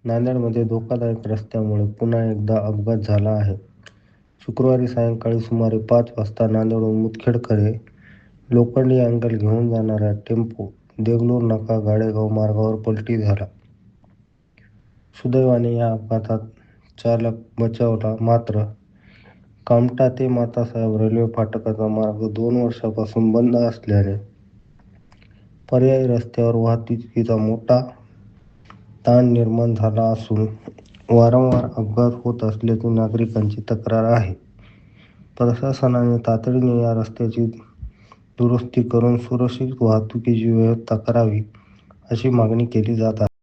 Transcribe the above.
नांदेडमध्ये धोकादायक रस्त्यामुळे पुन्हा एकदा अपघात झाला आहे. शुक्रवारी सायंकाळी सुमारे 5 वाजता नांदेडहून मुदखेडकडे लोखंडी अँगल घेऊन जाणारा टेम्पो देगलूर नाका गाडेगाव मार्गावर पलटी झाला. सुदैवाने या अपघातात चालक बचावला. मात्र कामठा ते मातासाहेब रेल्वे फाटकाचा मार्ग 2 वर्षांपासून बंद असल्याने पर्यायी रस्त्यावर वाहतुकीचा मोठा ताण निर्माण झाला असून वारंवार अपघात होत असल्याची नागरिकांची तक्रार आहे. प्रशासनाने तातडीने या रस्त्याची दुरुस्ती करून सुरक्षित वाहतुकीची व्यवस्था करावी, अशी मागणी केली जात आहे.